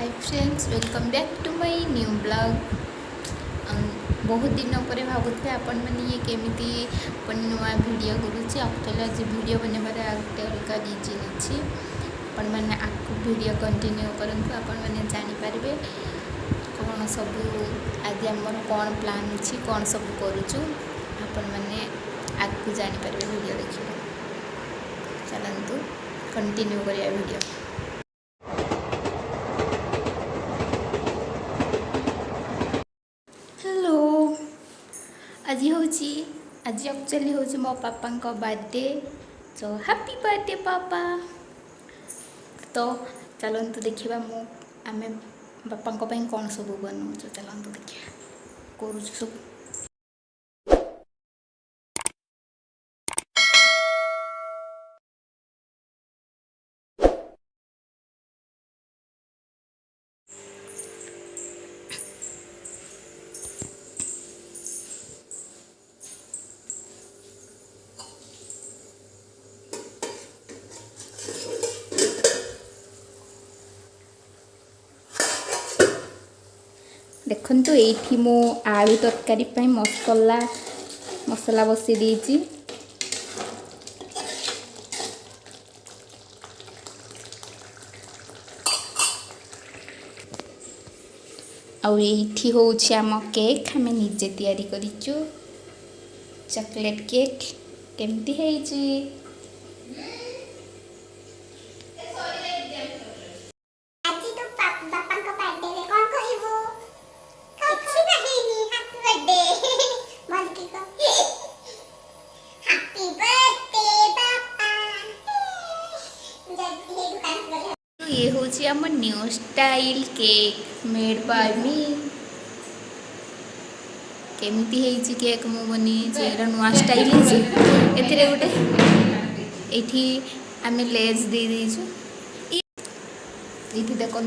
Hi friends, welcome back to my new blog. बहुत दिन पर भावुथे आपण मैंने ये केमी नुआ वीडियो करुच्ची। एक्चुअली आज वीडियो बनवार गोटे अलग रिजन अच्छी। आपण मैंने आपको वीडियो कंटिन्यू करंतु आपण मैंने जानीपारे कौन सब आज आमर कौन प्लान अच्छी, कौन सब करुचु आपण मैंने आपको जानीपारे वीडियो देखिए। चलतु कंटिन्यू करिया वीडियो। आज एक्चुअली हूँ मो पापा का बर्थडे। सो हैप्पी बर्थडे पापा। तो चलतु देखा मु आम बापा कौन सब बनाऊ। चलतु देखा करुँ सब। देखु ये मो आलू तरकारी मसला बसी देची। आठी हूँ आम केक आम निजे तैयारी करिचु। चॉकलेट केक केमती है ये हूँ आम new style cake made by me. केमती है केक मु बनी नुआ स्टाइल ए गोटे ये आम लेस दे दीचु। ये देखु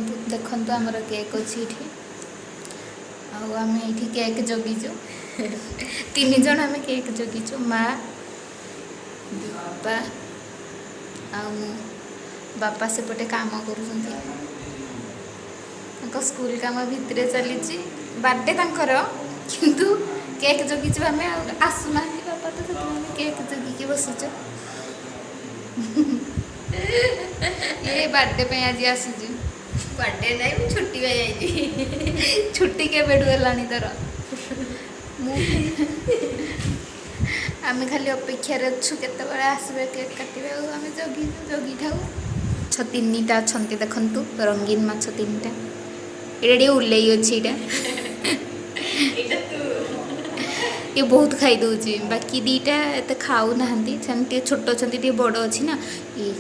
आमर केक अच्छी आम ये केक जगिचु। 3 जन आम केक जगिचु, माँ बापा बापा सेपटे काम कर स्कूल काम भितर चली बर्थडे किंतु केक जगिचु आम आसुना बापा तो केक जगिकी बसुच। ये बर्थडे पे आज आसुच बर्थडे नहीं छुट्टी पे छुट्टी के गलानी तोर आम खाली अपेक्षार अच्छु केत आसबे केक काटे आम जगी जगी था। माछ 3टा अच्छा देखु रंगीन माछ 3टा। ये उल्लई अच्छी ये बहुत खाई दूची बाकी 2टा एत खाऊ ना छोट अच्छा बड़ अच्छी ना। ये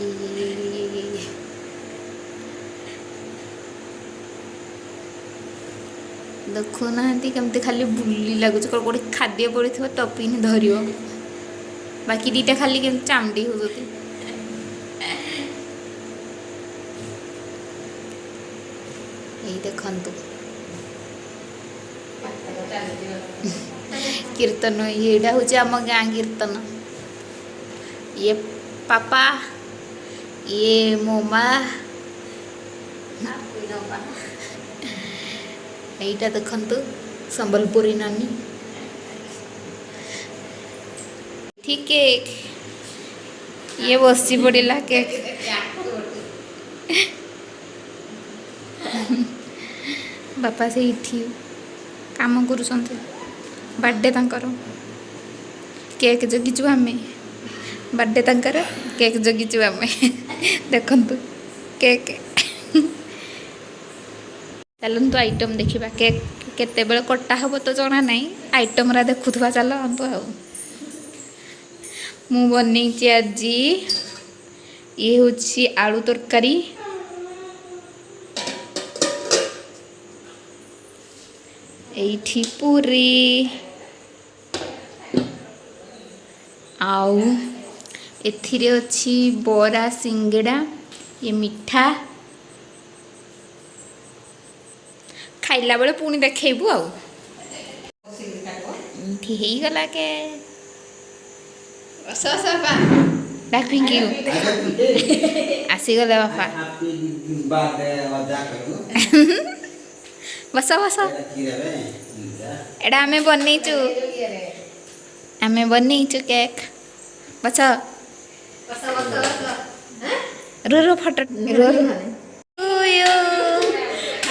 देखुना केमती खाली बुली लगुच गोटे खाद्य पड़ी टपी धर बाकी 2टा खाली के चामड़ी हो देखु कीर्तन ये हूँ आम गाँ कीर्तन। ये पापा ये मो माँ यहीटा देखु संबलपुरी नानी ठीक केक ये बसी पड़ा केक बापा से इठी काम कर बर्थडे तंकर केक जगिचु आम बर्थडे तंकर केक जगिचु आम देखु केक। चलतु आइटम देखा केक केते बेले कटा हम तो जना नहीं आइटम रा देखुवा चल मु बनी आज ये हूँ आलू तरकारी एठी पूरी आउ एथिरे अच्छी बरा सिंगड़ा ये मिठा खाइला बेले पुणी देखबू आगला के आसीगले बापा बस बस एटा आमे बनैचु आमे बनैचु केक बस रो रो फोटो रो to you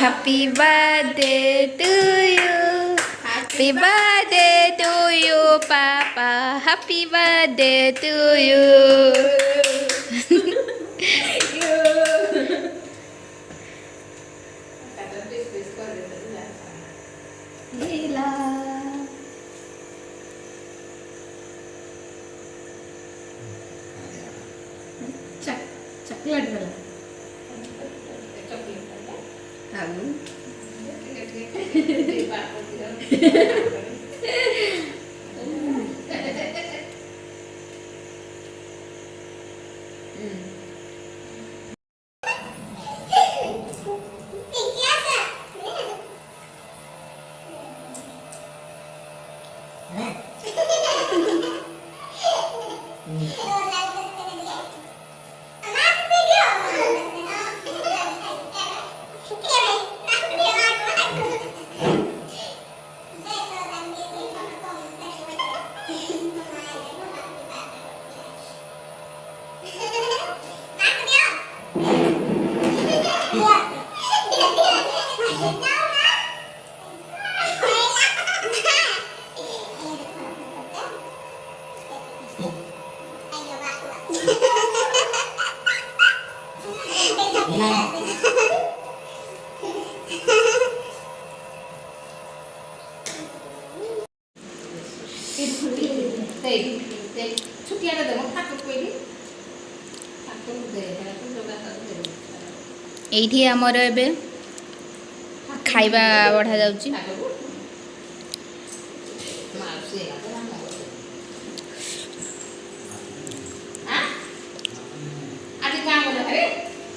happy birthday to you happy birthday to you पापा happy birthday to you chocolate वाला एठी हमर एबे खाइबा बढ़ा जाउची